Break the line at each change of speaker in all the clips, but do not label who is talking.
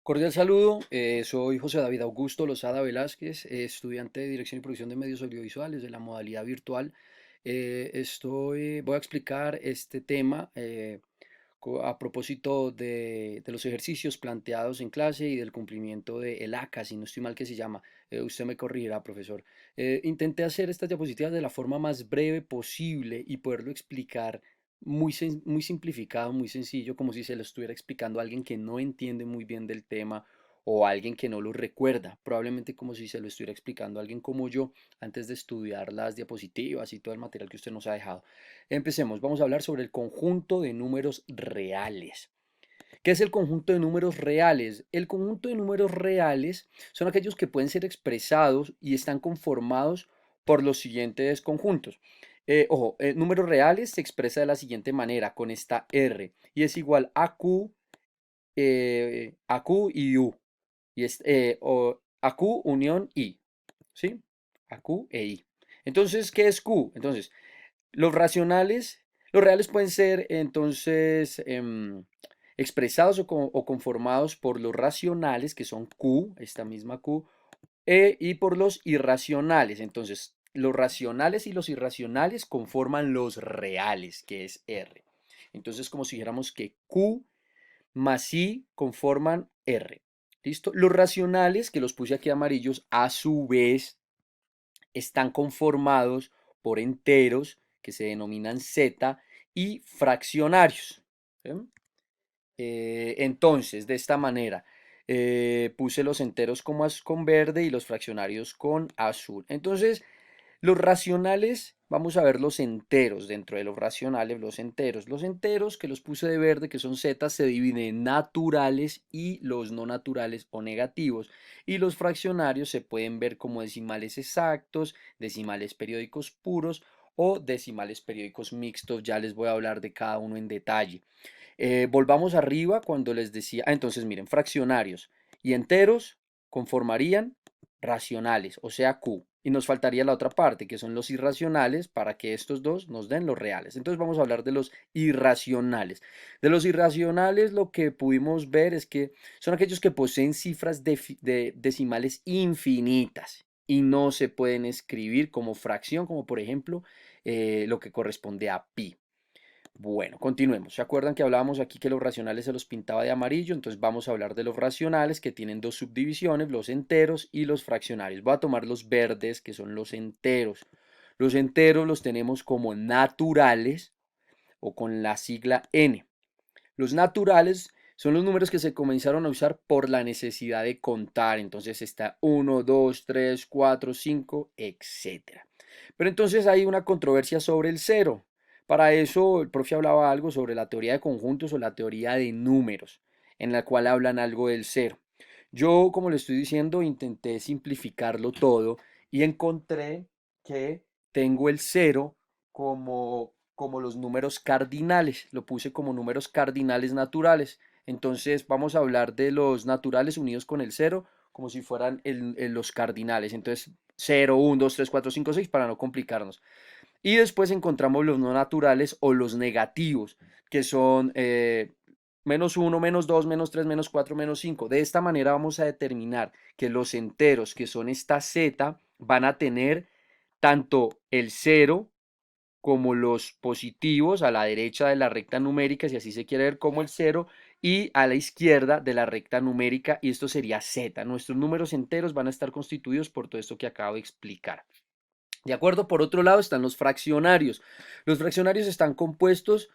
Cordial saludo, soy José David Augusto Lozada Velázquez, estudiante de Dirección y Producción de Medios Audiovisuales de la modalidad virtual. Voy a explicar este tema a propósito de los ejercicios planteados en clase y del cumplimiento del ACA, si no estoy mal que se llama. Usted me corregirá, profesor. Intenté hacer estas diapositivas de la forma más breve posible y poderlo explicar muy simplificado, muy sencillo, como si se lo estuviera explicando a alguien que no entiende muy bien del tema o a alguien que no lo recuerda, probablemente como si se lo estuviera explicando a alguien como yo antes de estudiar las diapositivas y todo el material que usted nos ha dejado. Empecemos, vamos a hablar sobre el conjunto de números reales. ¿Qué es el conjunto de números reales? El conjunto de números reales son aquellos que pueden ser expresados y están conformados por los siguientes conjuntos. Números reales se expresa de la siguiente manera, con esta R, y es igual a Q y U, a Q unión I, ¿sí? A Q e I. Entonces, ¿qué es Q? Entonces, los racionales, los reales pueden ser entonces expresados o conformados por los racionales, que son Q, esta misma Q, y por los irracionales. Entonces, los racionales y los irracionales conforman los reales, que es R. Entonces, como si dijéramos que Q más I conforman R. ¿Listo? Los racionales, que los puse aquí amarillos, a su vez están conformados por enteros que se denominan Z y fraccionarios. ¿Sí? Entonces, de esta manera, puse los enteros con verde y los fraccionarios con azul. Entonces, los racionales, vamos a ver los enteros dentro de los racionales, los enteros. Los enteros que los puse de verde, que son z, se dividen en naturales y los no naturales o negativos. Y los fraccionarios se pueden ver como decimales exactos, decimales periódicos puros o decimales periódicos mixtos. Ya les voy a hablar de cada uno en detalle. Volvamos arriba cuando les decía, entonces miren, fraccionarios y enteros conformarían racionales, o sea, Q. Y nos faltaría la otra parte, que son los irracionales, para que estos dos nos den los reales. Entonces vamos a hablar de los irracionales. De los irracionales lo que pudimos ver es que son aquellos que poseen cifras de decimales infinitas y no se pueden escribir como fracción, como por ejemplo lo que corresponde a pi. Bueno, continuemos. ¿Se acuerdan que hablábamos aquí que los racionales se los pintaba de amarillo? Entonces vamos a hablar de los racionales que tienen dos subdivisiones, los enteros y los fraccionarios. Voy a tomar los verdes, que son los enteros. Los enteros los tenemos como naturales o con la sigla N. Los naturales son los números que se comenzaron a usar por la necesidad de contar. Entonces está 1, 2, 3, 4, 5, etcétera. Pero entonces hay una controversia sobre el cero. Para eso el profe hablaba algo sobre la teoría de conjuntos o la teoría de números, en la cual hablan algo del cero. Yo, como le estoy diciendo, intenté simplificarlo todo y encontré que tengo el cero como los números cardinales. Lo puse como números cardinales naturales. Entonces vamos a hablar de los naturales unidos con el cero como si fueran los cardinales. Entonces 0, 1, 2, 3, 4, 5, 6 para no complicarnos. Y después encontramos los no naturales o los negativos, que son menos 1, menos 2, menos 3, menos 4, menos 5. De esta manera vamos a determinar que los enteros, que son esta z, van a tener tanto el cero como los positivos a la derecha de la recta numérica, si así se quiere ver, como el cero, y a la izquierda de la recta numérica, y esto sería z. Nuestros números enteros van a estar constituidos por todo esto que acabo de explicar. ¿De acuerdo? Por otro lado están los fraccionarios. Los fraccionarios están compuestos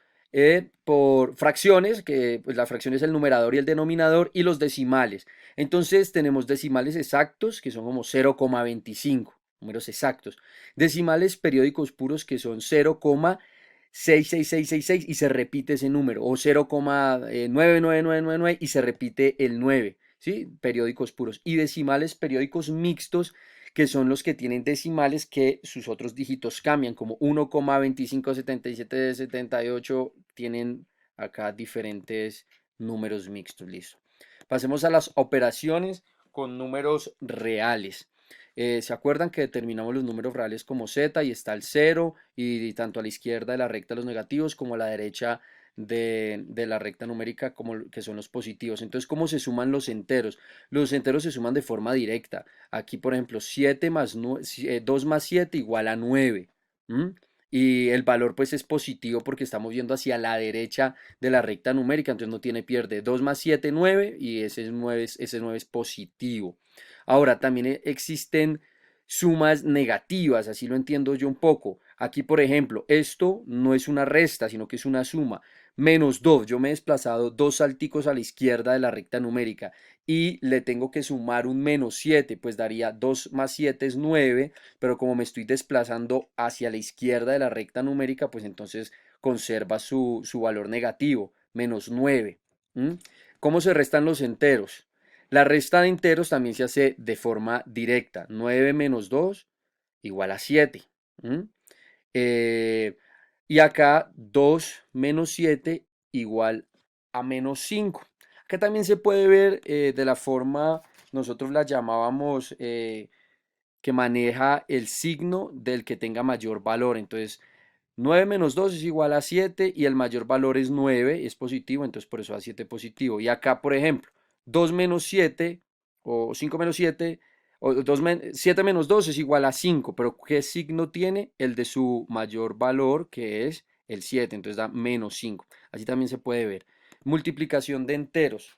por fracciones, que pues, la fracción es el numerador y el denominador, y los decimales. Entonces tenemos decimales exactos, que son como 0,25, números exactos. Decimales periódicos puros, que son 0,66666 y se repite ese número, o 0,99999 y se repite el 9, ¿sí? Periódicos puros. Y decimales periódicos mixtos, que son los que tienen decimales que sus otros dígitos cambian, como 1,257778 tienen acá diferentes números mixtos, listo. Pasemos a las operaciones con números reales. ¿Se acuerdan que determinamos los números reales como z y está el 0 y tanto a la izquierda de la recta los negativos como a la derecha de la recta numérica como que son los positivos. Entonces, ¿cómo se suman los enteros? Los enteros se suman de forma directa. Aquí, por ejemplo, 2 más 7 igual a 9. ¿M? Y el valor pues es positivo porque estamos viendo hacia la derecha de la recta numérica, entonces no tiene pierde. 2 más 7 9 y ese 9 es positivo. Ahora, también existen sumas negativas, así lo entiendo yo un poco. Aquí, por ejemplo, esto no es una resta, sino que es una suma. Menos 2, yo me he desplazado 2 salticos a la izquierda de la recta numérica y le tengo que sumar un menos 7, pues daría 2 más 7 es 9, pero como me estoy desplazando hacia la izquierda de la recta numérica, pues entonces conserva su valor negativo, menos 9. ¿Mm? ¿Cómo se restan los enteros? La resta de enteros también se hace de forma directa. 9 menos 2 igual a 7. ¿Mm? Eh, y acá 2 menos 7 igual a menos 5. Acá también se puede ver de la forma, nosotros la llamábamos que maneja el signo del que tenga mayor valor. Entonces, 9 menos 2 es igual a 7 y el mayor valor es 9, es positivo, entonces por eso da 7 positivo. Y acá, por ejemplo, 2 menos 7 o 5 menos 7 o 7 menos 2 es igual a 5, pero ¿qué signo tiene? El de su mayor valor, que es el 7, entonces da menos 5. Así también se puede ver. Multiplicación de enteros.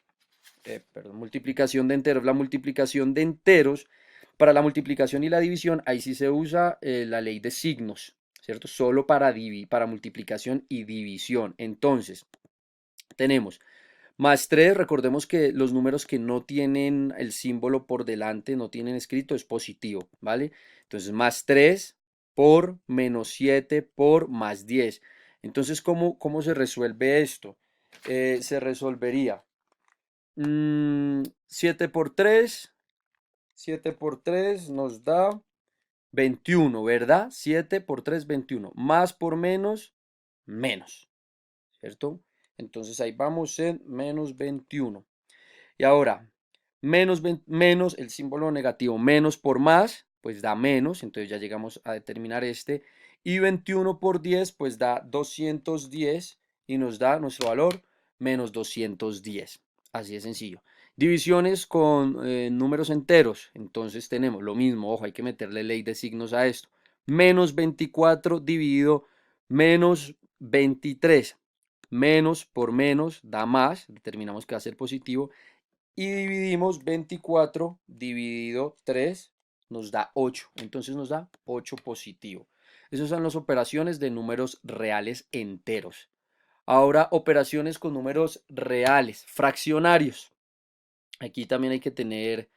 Multiplicación de enteros. La multiplicación de enteros, para la multiplicación y la división, ahí sí se usa la ley de signos, ¿cierto? Solo para multiplicación y división. Entonces, tenemos más 3. Recordemos que los números que no tienen el símbolo por delante, no tienen escrito, es positivo, ¿vale? Entonces, más 3 por menos 7 por más 10. Entonces, ¿cómo se resuelve esto? Se resolvería 7 por 3, 7 por 3 nos da 21, ¿verdad? 7 por 3, 21. Más por menos, menos, ¿cierto? Entonces ahí vamos en menos 21. Y ahora, menos el símbolo negativo, menos por más, pues da menos, entonces ya llegamos a determinar este. Y 21 por 10, pues da 210 y nos da nuestro valor menos 210. Así de sencillo. Divisiones con números enteros, entonces tenemos lo mismo, ojo, hay que meterle ley de signos a esto. Menos 24 dividido menos 23. Menos por menos da más, determinamos que va a ser positivo y dividimos 24 dividido 3 nos da 8, entonces nos da 8 positivo. Esas son las operaciones de números reales enteros. Ahora, operaciones con números reales, fraccionarios. Aquí también hay que tener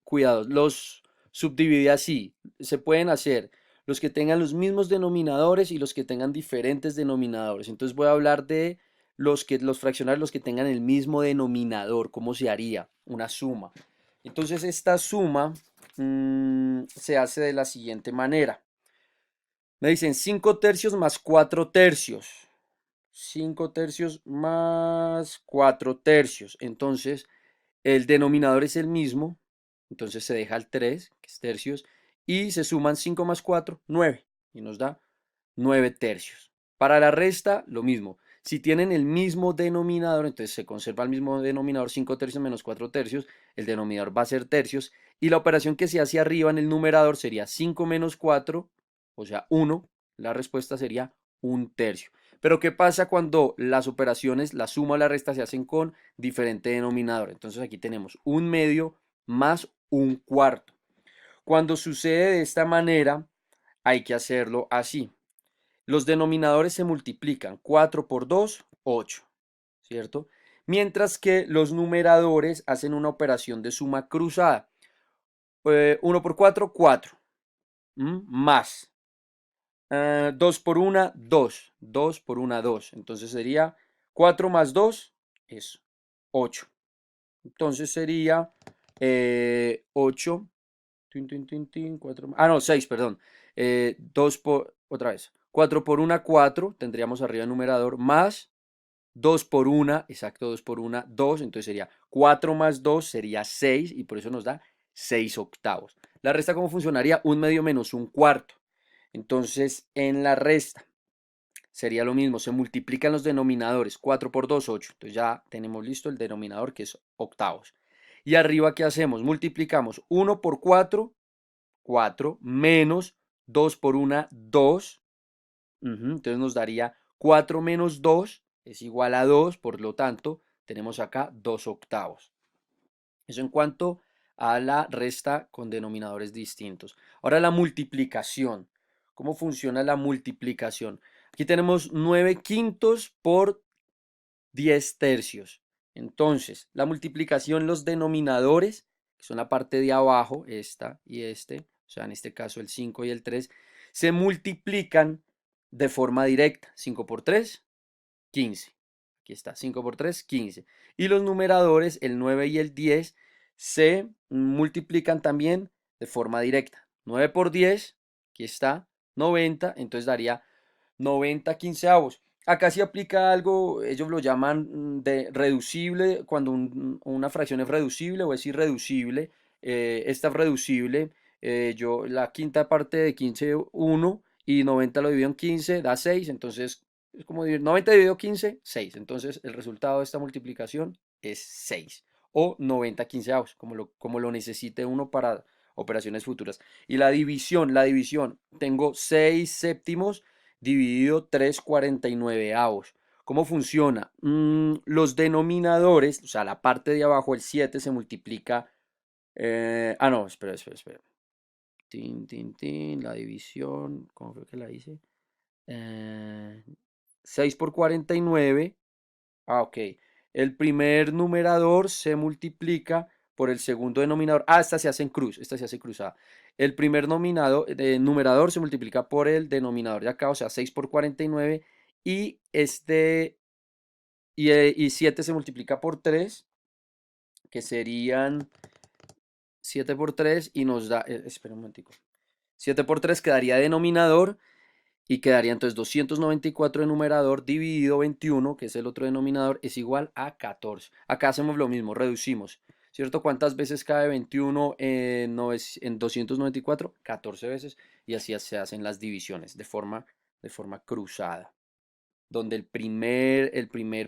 cuidado. Los subdivide así. Se pueden hacer los que tengan los mismos denominadores y los que tengan diferentes denominadores. Entonces voy a hablar de los fraccionarios, los que tengan el mismo denominador. ¿Cómo se haría? Una suma. Entonces esta suma se hace de la siguiente manera. Me dicen 5 tercios más 4 tercios. 5 tercios más 4 tercios. Entonces, el denominador es el mismo. Entonces se deja el 3, que es tercios. Y se suman 5 más 4, 9. Y nos da 9 tercios. Para la resta, lo mismo. Si tienen el mismo denominador, entonces se conserva el mismo denominador, 5 tercios menos 4 tercios. El denominador va a ser tercios. Y la operación que se hace arriba en el numerador sería 5 menos 4, o sea, 1. La respuesta sería un tercio. Pero ¿qué pasa cuando las operaciones, la suma o la resta se hacen con diferente denominador? Entonces aquí tenemos un medio más un cuarto. Cuando sucede de esta manera, hay que hacerlo así. Los denominadores se multiplican. 4 por 2, 8, ¿cierto? Mientras que los numeradores hacen una operación de suma cruzada. 1 por 4, 4. Más 2 por 1, 2. 2 por 1, 2. Entonces sería 4 más 2 es 8. Entonces sería 8. Tin, tin, tin, tin, 4, no, 6, perdón. 2 por, otra vez. 4 por 1, 4. Tendríamos arriba el numerador más 2 por 1, exacto, 2 por 1, 2. Entonces sería 4 más 2 sería 6 y por eso nos da 6 octavos. La resta, ¿cómo funcionaría? Un medio menos un cuarto. Entonces, en la resta, sería lo mismo, se multiplican los denominadores, 4 por 2, 8. Entonces ya tenemos listo el denominador que es octavos. Y arriba, ¿qué hacemos? Multiplicamos 1 por 4, 4, menos 2 por 1, 2. Entonces nos daría 4 menos 2 es igual a 2, por lo tanto, tenemos acá 2 octavos. Eso en cuanto a la resta con denominadores distintos. Ahora la multiplicación. ¿Cómo funciona la multiplicación? Aquí tenemos 9 quintos por 10 tercios. Entonces, la multiplicación, los denominadores, que son la parte de abajo, esta y este, o sea, en este caso el 5 y el 3, se multiplican de forma directa. 5 por 3, 15. Aquí está, 5 por 3, 15. Y los numeradores, el 9 y el 10, se multiplican también de forma directa. 9 por 10, aquí está, 90, entonces daría 90 quinceavos. Acá sí aplica algo, ellos lo llaman de reducible, cuando una fracción es reducible o es irreducible. Esta es reducible. Yo la quinta parte de 15, 1 y 90 lo divido en 15, da 6. Entonces es como dividir 90 dividido 15, 6. Entonces el resultado de esta multiplicación es 6 o 90 quinceavos, como lo necesite uno para operaciones futuras. Y la división, tengo 6 séptimos dividido 3/49. ¿Cómo funciona? Los denominadores, o sea, la parte de abajo, el 7 se multiplica. No, espera. La división, ¿cómo fue que la hice? Eh, 6 por 49. Ok. El primer numerador se multiplica por el segundo denominador. Esta se hace en cruz, esta se hace cruzada. El primer numerador se multiplica por el denominador de acá, o sea, 6 por 49. Y y 7 se multiplica por 3, que serían 7 por 3 y nos da, espera un momentico. 7 por 3 quedaría denominador. Y quedaría entonces 294 de numerador dividido 21, que es el otro denominador, es igual a 14. Acá hacemos lo mismo, reducimos. ¿Cierto? ¿Cuántas veces cabe 21 en 294? 14 veces. Y así se hacen las divisiones de forma cruzada. Donde el primer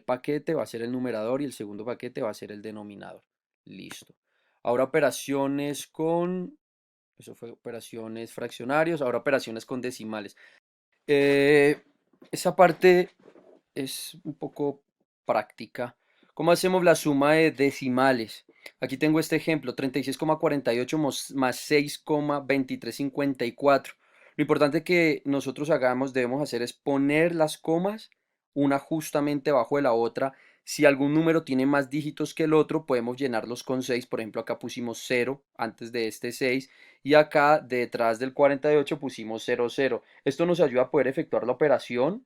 paquete va a ser el numerador y el segundo paquete va a ser el denominador. Listo. Ahora operaciones con... Eso fue operaciones fraccionarios. Ahora operaciones con decimales. Eh, Esa parte es un poco práctica. ¿Cómo hacemos la suma de decimales? Aquí tengo este ejemplo, 36,48 más 6,2354. Lo importante que nosotros debemos hacer es poner las comas una justamente debajo de la otra. Si algún número tiene más dígitos que el otro, podemos llenarlos con 6. Por ejemplo, acá pusimos 0 antes de este 6 y acá detrás del 48 pusimos 00. Esto nos ayuda a poder efectuar la operación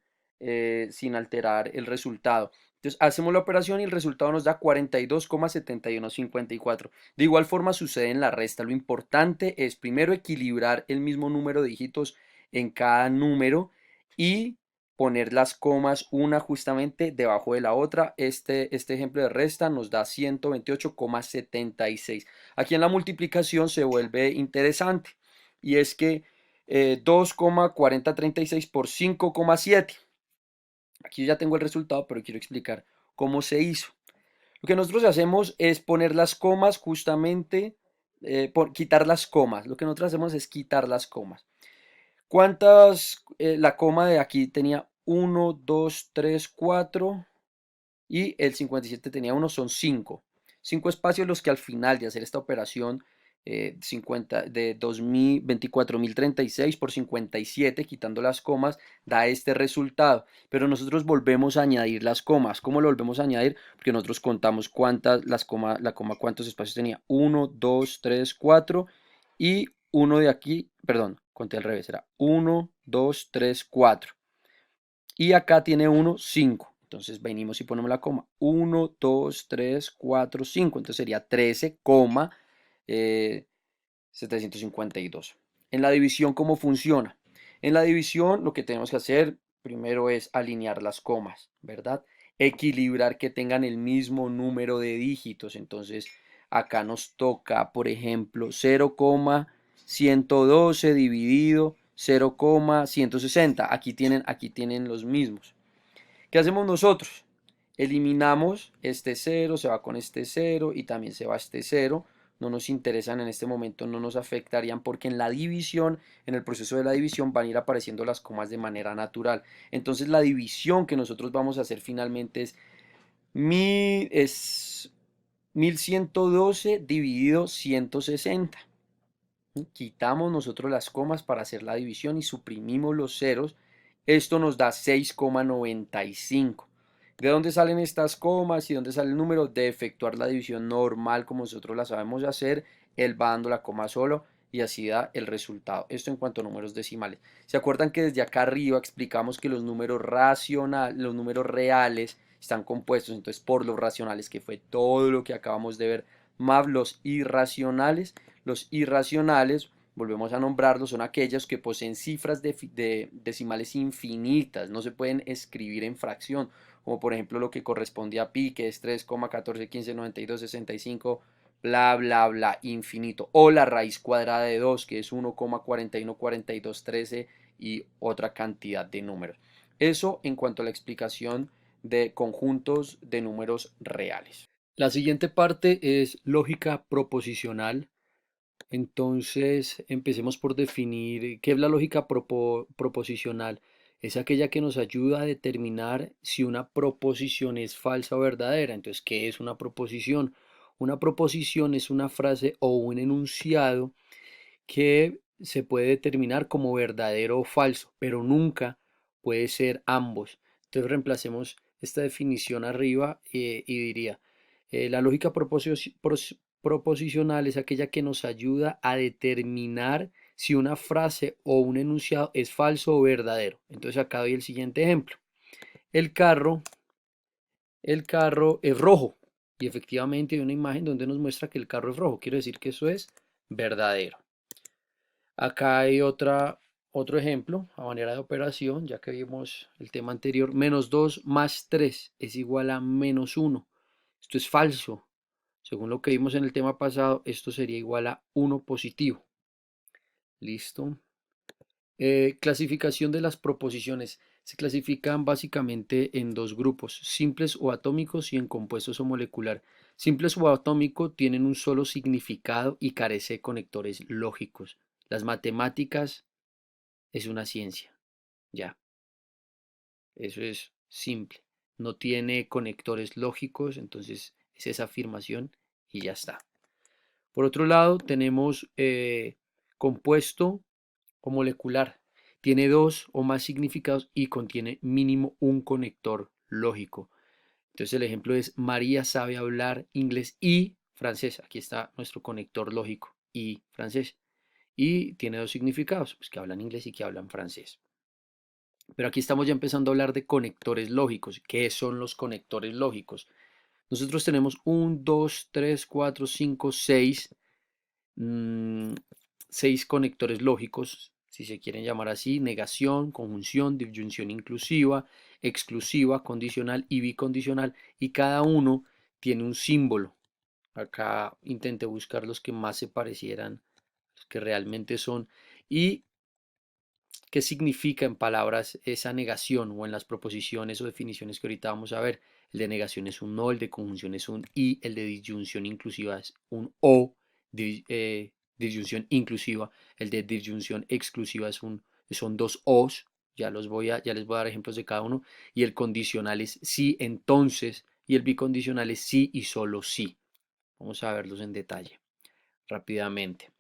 sin alterar el resultado. Entonces hacemos la operación y el resultado nos da 42,7154. De igual forma sucede en la resta. Lo importante es primero equilibrar el mismo número de dígitos en cada número y poner las comas una justamente debajo de la otra. Este ejemplo de resta nos da 128,76. Aquí en la multiplicación se vuelve interesante y es que 2,4036 por 5,7. Aquí ya tengo el resultado, pero quiero explicar cómo se hizo. Lo que nosotros hacemos es poner las comas justamente, quitar las comas. Lo que nosotros hacemos es quitar las comas. La coma de aquí tenía 1, 2, 3, 4 y el 57 tenía 1, son 5. 5 espacios los que al final de hacer esta operación 50, de 24.036 por 57, quitando las comas, da este resultado. Pero nosotros volvemos a añadir las comas. ¿Cómo lo volvemos a añadir? Porque nosotros contamos la coma cuántos espacios tenía. 1, 2, 3, 4 y uno de aquí, perdón, conté al revés, era 1, 2, 3, 4. Y acá tiene 1, 5. Entonces venimos y ponemos la coma. 1, 2, 3, 4, 5. Entonces sería 13,752. En la división, ¿cómo funciona? En la división lo que tenemos que hacer primero es alinear las comas, ¿verdad? Equilibrar que tengan el mismo número de dígitos. Entonces acá nos toca, por ejemplo, 0,112 dividido 0,160. Aquí tienen los mismos. ¿Qué hacemos nosotros? Eliminamos este cero, se va con este cero y también se va este cero. No nos interesan en este momento, no nos afectarían porque en la división, en el proceso de la división van a ir apareciendo las comas de manera natural. Entonces la división que nosotros vamos a hacer finalmente es 1112 dividido 160. Quitamos nosotros las comas para hacer la división y suprimimos los ceros. Esto nos da 6,95. ¿De dónde salen estas comas y dónde sale el número? De efectuar la división normal como nosotros la sabemos hacer. Él va dando la coma solo y así da el resultado. Esto en cuanto a números decimales. ¿Se acuerdan que desde acá arriba explicamos que los números los números reales están compuestos entonces por los racionales, que fue todo lo que acabamos de ver, más los irracionales? Los irracionales, volvemos a nombrarlos, son aquellos que poseen cifras de decimales infinitas, no se pueden escribir en fracción, como por ejemplo lo que corresponde a pi, que es 3,14159265, bla, bla, bla, infinito. O la raíz cuadrada de 2, que es 1,414213 y otra cantidad de números. Eso en cuanto a la explicación de conjuntos de números reales. La siguiente parte es lógica proposicional. Entonces, empecemos por definir qué es la lógica proposicional. Es aquella que nos ayuda a determinar si una proposición es falsa o verdadera. Entonces, ¿qué es una proposición? Una proposición es una frase o un enunciado que se puede determinar como verdadero o falso, pero nunca puede ser ambos. Entonces, reemplacemos esta definición arriba y diría, la lógica proposicional es aquella que nos ayuda a determinar si una frase o un enunciado es falso o verdadero. Entonces acá doy el siguiente ejemplo. El carro, el carro es rojo y efectivamente hay una imagen donde nos muestra que el carro es rojo. Quiere decir que eso es verdadero. Acá hay otro ejemplo a manera de operación, ya que vimos el tema anterior. Menos 2 más 3 es igual a menos 1. Esto es falso. Según lo que vimos en el tema pasado, esto sería igual a 1 positivo. Listo. Clasificación de las proposiciones. Se clasifican básicamente en dos grupos, simples o atómicos y en compuestos o molecular. Simples o atómico tienen un solo significado y carece de conectores lógicos. Las matemáticas es una ciencia. Ya, eso es simple. No tiene conectores lógicos, entonces es esa afirmación y ya está. Por otro lado, tenemos compuesto o molecular. Tiene dos o más significados y contiene mínimo un conector lógico. Entonces el ejemplo es María sabe hablar inglés y francés. Aquí está nuestro conector lógico y francés. Y tiene dos significados, pues que hablan inglés y que hablan francés. Pero aquí estamos ya empezando a hablar de conectores lógicos. ¿Qué son los conectores lógicos? Nosotros tenemos 1, 2, 3, 4, 5, 6 seis conectores lógicos, si se quieren llamar así: negación, conjunción, disyunción inclusiva, exclusiva, condicional y bicondicional, y cada uno tiene un símbolo. Acá intenté buscar los que más se parecieran, los que realmente son, y qué significa en palabras esa negación o en las proposiciones o definiciones que ahorita vamos a ver. El de negación es un no, el de conjunción es un y, el de disyunción inclusiva es un o, disyunción inclusiva, el de disyunción exclusiva son dos os, ya les voy a dar ejemplos de cada uno, y el condicional es sí, entonces, y el bicondicional es sí y solo sí. Vamos a verlos en detalle rápidamente.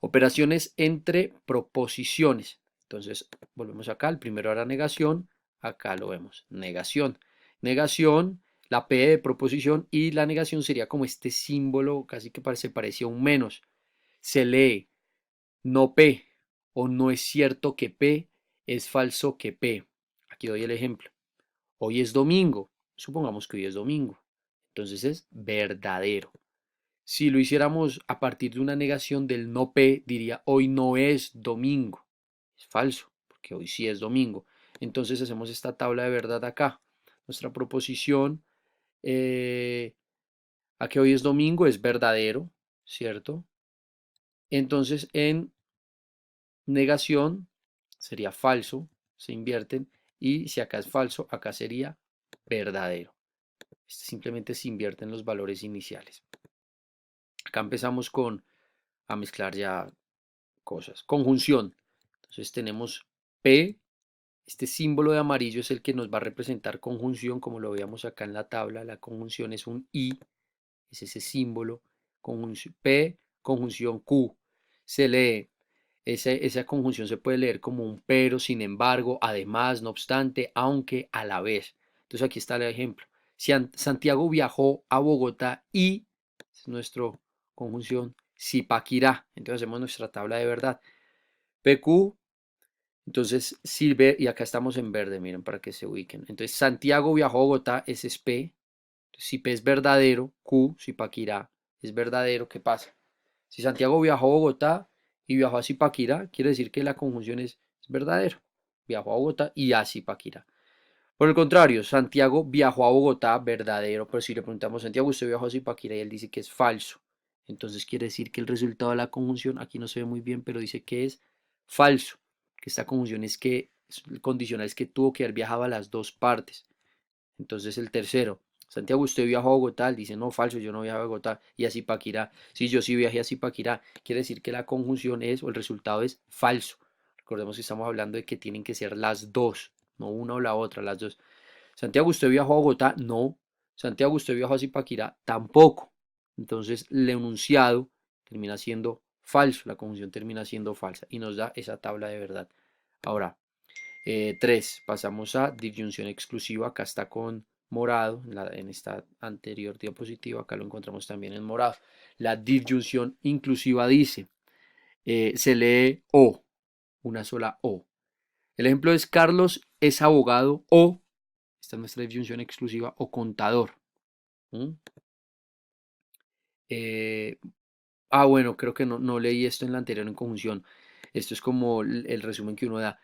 Operaciones entre proposiciones. Entonces, volvemos acá. El primero era negación. Acá lo vemos. Negación. Negación, la P de proposición, y la negación sería como este símbolo, casi que se parecía a un menos. Se lee no P o no es cierto que P, es falso que P. Aquí doy el ejemplo. Hoy es domingo. Supongamos que hoy es domingo. Entonces es verdadero. Si lo hiciéramos a partir de una negación del no P, diría hoy no es domingo. Es falso, porque hoy sí es domingo. Entonces hacemos esta tabla de verdad acá. Nuestra proposición a que hoy es domingo es verdadero, ¿cierto? Entonces en negación sería falso, se invierten, y si acá es falso, acá sería verdadero. Simplemente se invierten los valores iniciales. Acá empezamos a mezclar ya cosas. Conjunción. Entonces tenemos P, este símbolo de amarillo es el que nos va a representar conjunción, como lo veíamos acá en la tabla. La conjunción es un I, es ese símbolo. Conjunción P, conjunción Q. Se lee, esa conjunción se puede leer como un pero, sin embargo, además, no obstante, aunque, a la vez. Entonces aquí está el ejemplo. Si Santiago viajó a Bogotá y, es nuestra conjunción, Zipaquirá. Entonces hacemos nuestra tabla de verdad. PQ, entonces sirve, y acá estamos en verde, miren, para que se ubiquen. Entonces Santiago viajó a Bogotá, ese es P. Si P es verdadero, Q, Zipaquirá, es verdadero, ¿qué pasa? Si Santiago viajó a Bogotá y viajó a Zipaquirá, quiere decir que la conjunción es verdadero. Viajó a Bogotá y a Zipaquirá. Por el contrario, Santiago viajó a Bogotá, verdadero, pero si le preguntamos, Santiago, ¿usted viajó a Zipaquirá? Y él dice que es falso. Entonces quiere decir que el resultado de la conjunción, aquí no se ve muy bien, pero dice que es falso. Que esta conjunción es que, el condicional es que tuvo que haber viajado a las dos partes. Entonces el tercero, Santiago, ¿usted viajó a Bogotá? Él dice, no, falso, yo no viajé a Bogotá. Y a Zipaquirá, sí, yo sí viajé a Zipaquirá. Quiere decir que la conjunción es, o el resultado es falso. Recordemos que estamos hablando de que tienen que ser las dos, no una o la otra, las dos. Santiago, ¿usted viajó a Bogotá? No. Santiago, ¿usted viajó a Zipaquirá? Tampoco. Entonces el enunciado termina siendo falso, la conjunción termina siendo falsa y nos da esa tabla de verdad. Ahora, 3, pasamos a disyunción exclusiva, acá está con morado, en esta anterior diapositiva, acá lo encontramos también en morado. La disyunción inclusiva dice, se lee O, una sola O. El ejemplo es Carlos es abogado o, esta es nuestra disyunción exclusiva, o contador. ¿Mm? Eh, bueno, creo que no leí esto en la anterior en conjunción. Esto es como el resumen que uno da.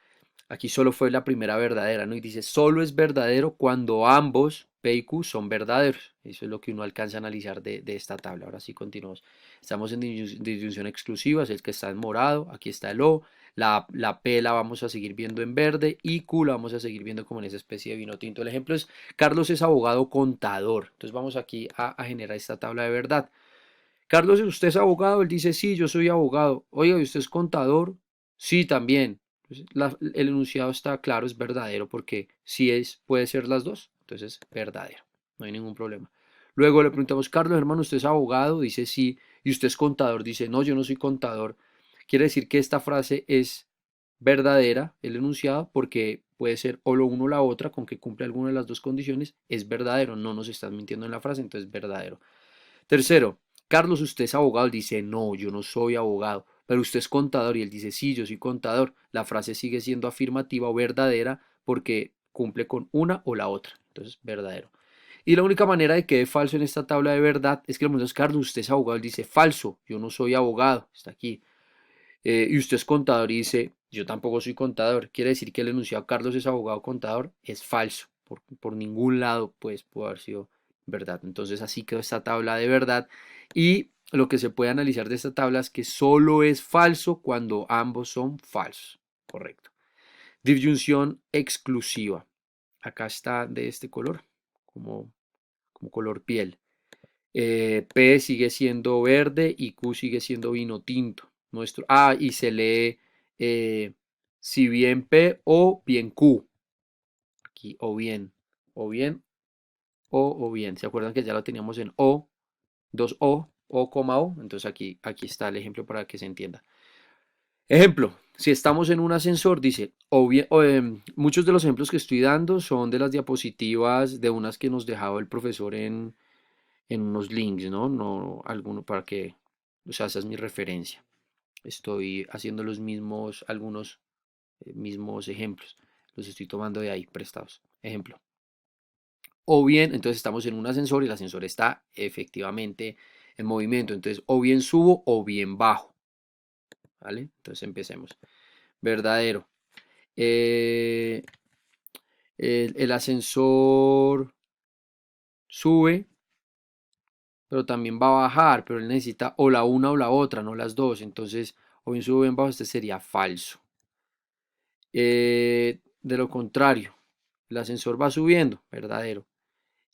Aquí solo fue la primera verdadera, ¿no? Y dice, solo es verdadero cuando ambos P y Q son verdaderos. Eso es lo que uno alcanza a analizar de esta tabla. Ahora sí continuamos. Estamos en disyunción exclusiva, es el que está en morado. Aquí está el O. La P la vamos a seguir viendo en verde y Q la vamos a seguir viendo como en esa especie de vino tinto. El ejemplo es, Carlos es abogado contador. Entonces vamos aquí a generar esta tabla de verdad. Carlos, ¿usted es abogado? Él dice, sí, yo soy abogado. Oiga, ¿y usted es contador? Sí, también. Entonces, el enunciado está claro, es verdadero, porque sí es, puede ser las dos. Entonces, verdadero. No hay ningún problema. Luego le preguntamos, Carlos, hermano, ¿usted es abogado? Dice, sí. ¿Y usted es contador? Dice, no, yo no soy contador. Quiere decir que esta frase es verdadera, el enunciado, porque puede ser o lo uno o la otra, con que cumple alguna de las dos condiciones, es verdadero. No nos están mintiendo en la frase, entonces verdadero. Tercero, Carlos, ¿usted es abogado? Él dice, no, yo no soy abogado. Pero usted es contador y él dice, sí, yo soy contador. La frase sigue siendo afirmativa o verdadera porque cumple con una o la otra. Entonces, verdadero. Y la única manera de que quede falso en esta tabla de verdad es que le preguntamos, Carlos, ¿usted es abogado? Él dice, falso, yo no soy abogado. Está aquí. Y usted es contador y dice, yo tampoco soy contador. Quiere decir que el enunciado Carlos es abogado contador es falso. Por ningún lado, pues, puede haber sido verdad. Entonces así quedó esta tabla de verdad. Y lo que se puede analizar de esta tabla es que solo es falso cuando ambos son falsos. Correcto. Disyunción exclusiva. Acá está de este color, como color piel. P sigue siendo verde y Q sigue siendo vino tinto. Y se lee si bien P o bien Q. Aquí, o bien, o bien. ¿Se acuerdan que ya lo teníamos en O? Dos O, O. Entonces aquí está el ejemplo para que se entienda. Ejemplo, si estamos en un ascensor, dice, muchos de los ejemplos que estoy dando son de las diapositivas de unas que nos dejaba el profesor en unos links, ¿no? No alguno para que, o sea, esa es mi referencia. Estoy haciendo algunos mismos ejemplos. Los estoy tomando de ahí prestados. Ejemplo. O bien, entonces estamos en un ascensor y el ascensor está efectivamente en movimiento. Entonces, o bien subo o bien bajo. ¿Vale? Entonces empecemos. Verdadero. Eh, el ascensor sube, pero también va a bajar, pero él necesita o la una o la otra, no las dos. Entonces, o bien sube o bien bajo, este sería falso. De lo contrario, el ascensor va subiendo, verdadero,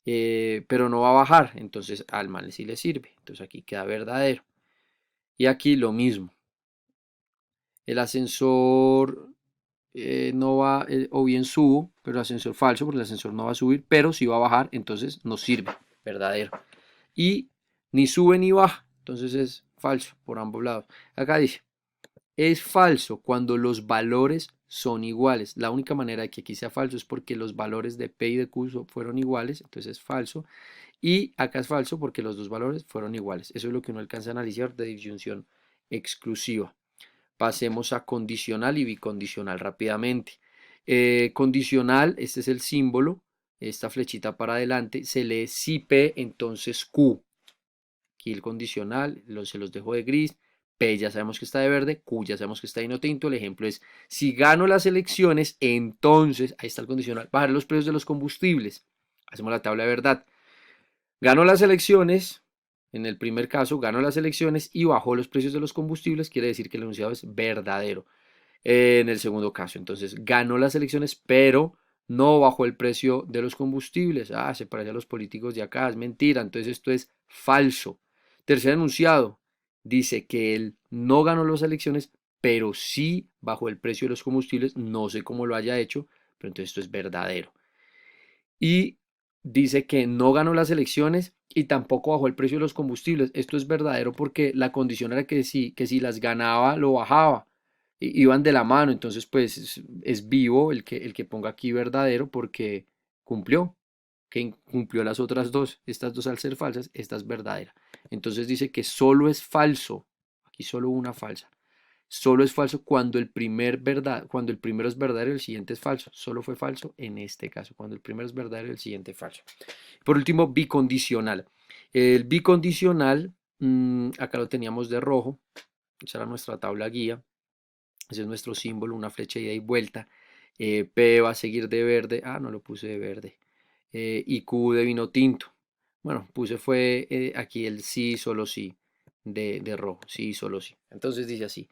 pero no va a bajar, entonces al mal sí le sirve. Entonces aquí queda verdadero. Y aquí lo mismo. El ascensor no va, o bien subo, pero el ascensor falso, porque el ascensor no va a subir, pero sí va a bajar, entonces no sirve, verdadero. Y ni sube ni baja, entonces es falso por ambos lados. Acá dice, es falso cuando los valores son iguales. La única manera de que aquí sea falso es porque los valores de P y de Q fueron iguales, entonces es falso. Y acá es falso porque los dos valores fueron iguales. Eso es lo que uno alcanza a analizar de disyunción exclusiva. Pasemos a condicional y bicondicional rápidamente. Condicional, este es el símbolo, esta flechita para adelante, se lee si P, entonces Q. Aquí el condicional, se los dejo de gris. P ya sabemos que está de verde, Q ya sabemos que está de vino tinto. El ejemplo es, si gano las elecciones, entonces, ahí está el condicional, bajar los precios de los combustibles. Hacemos la tabla de verdad. Gano las elecciones, en el primer caso, gano las elecciones y bajó los precios de los combustibles, quiere decir que el enunciado es verdadero. En el segundo caso, entonces, ganó las elecciones, pero no bajó el precio de los combustibles. Ah, se parece a los políticos de acá, es mentira, entonces esto es falso. Tercer enunciado, dice que él no ganó las elecciones, pero sí bajó el precio de los combustibles, no sé cómo lo haya hecho, pero entonces esto es verdadero. Y dice que no ganó las elecciones y tampoco bajó el precio de los combustibles. Esto es verdadero porque la condición era que si las ganaba, lo bajaba. Iban de la mano, entonces pues es vivo el que ponga aquí verdadero porque cumplió, que cumplió las otras dos. Estas dos al ser falsas, esta es verdadera. Entonces dice que solo es falso, aquí solo una falsa. Solo es falso cuando el primero es verdadero y el siguiente es falso. Solo fue falso en este caso, cuando el primero es verdadero y el siguiente es falso. Por último, bicondicional. El bicondicional, acá lo teníamos de rojo, esa era nuestra tabla guía, ese es nuestro símbolo, una flecha ida y vuelta. P va a seguir de verde, no lo puse de verde, y Q de vino tinto. Bueno, puse fue aquí el sí, solo sí, de rojo, sí, solo sí. Entonces dice así,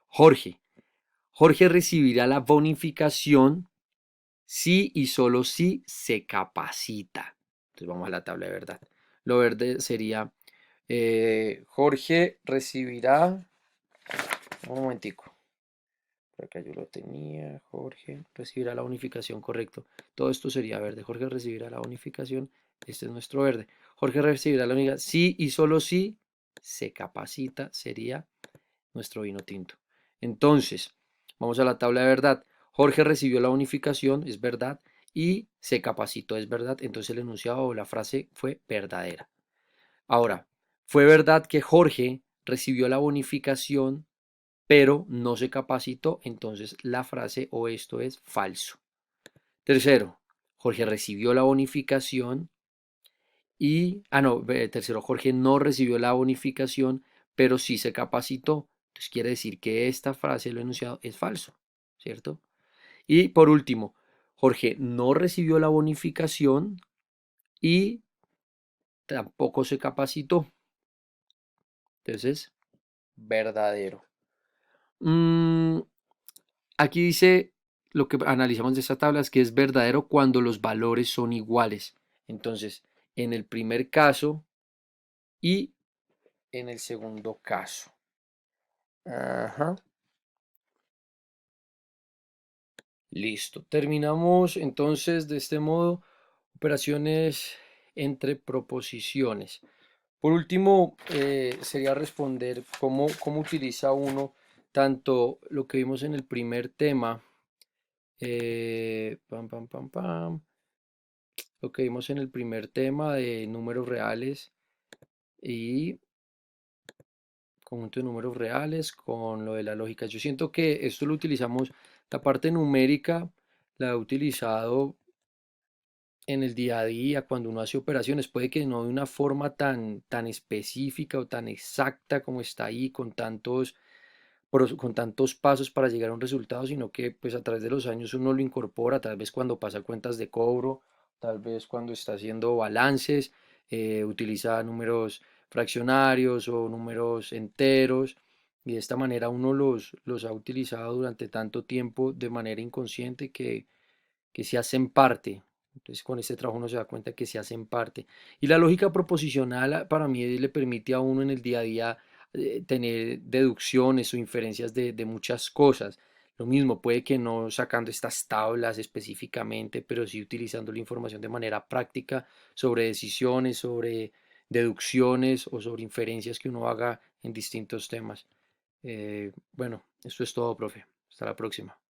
Jorge, Jorge recibirá la bonificación si y solo si se capacita. Entonces vamos a la tabla de verdad. Lo verde sería Jorge recibirá. Un momentico. Por acá yo lo tenía. Jorge recibirá la bonificación, correcto. Todo esto sería verde. Jorge recibirá la bonificación. Este es nuestro verde. Jorge recibirá la bonificación. Si y solo si se capacita, sería nuestro vino tinto. Entonces, vamos a la tabla de verdad. Jorge recibió la bonificación, es verdad, y se capacitó, es verdad. Entonces el enunciado o la frase fue verdadera. Ahora, fue verdad que Jorge recibió la bonificación, pero no se capacitó, entonces la frase o esto es falso. Tercero, Jorge recibió la bonificación tercero, Jorge no recibió la bonificación, pero sí se capacitó. Entonces quiere decir que esta frase, lo enunciado, es falso, ¿cierto? Y por último, Jorge no recibió la bonificación y tampoco se capacitó. Entonces, verdadero. Mm, Aquí dice, lo que analizamos de esta tabla es que es verdadero cuando los valores son iguales. Entonces, en el primer caso y en el segundo caso. Ajá. Listo. Terminamos entonces de este modo operaciones entre proposiciones. Por último, sería responder cómo utiliza uno tanto lo que vimos en el primer tema, pam, pam, pam, pam, lo que vimos en el primer tema de números reales y conjunto de números reales con lo de la lógica. Yo siento que esto lo utilizamos, la parte numérica la he utilizado en el día a día, cuando uno hace operaciones, puede que no de una forma tan específica o tan exacta como está ahí, con tantos pasos para llegar a un resultado, sino que pues a través de los años uno lo incorpora, tal vez cuando pasa cuentas de cobro, tal vez cuando está haciendo balances, utiliza números fraccionarios o números enteros, y de esta manera uno los ha utilizado durante tanto tiempo de manera inconsciente que se hacen parte. Entonces con este trabajo uno se da cuenta que se hacen parte. Y la lógica proposicional para mí le permite a uno en el día a día tener deducciones o inferencias de muchas cosas. Lo mismo, puede que no sacando estas tablas específicamente, pero sí utilizando la información de manera práctica sobre decisiones, sobre deducciones o sobre inferencias que uno haga en distintos temas. Bueno, esto es todo, profe. Hasta la próxima.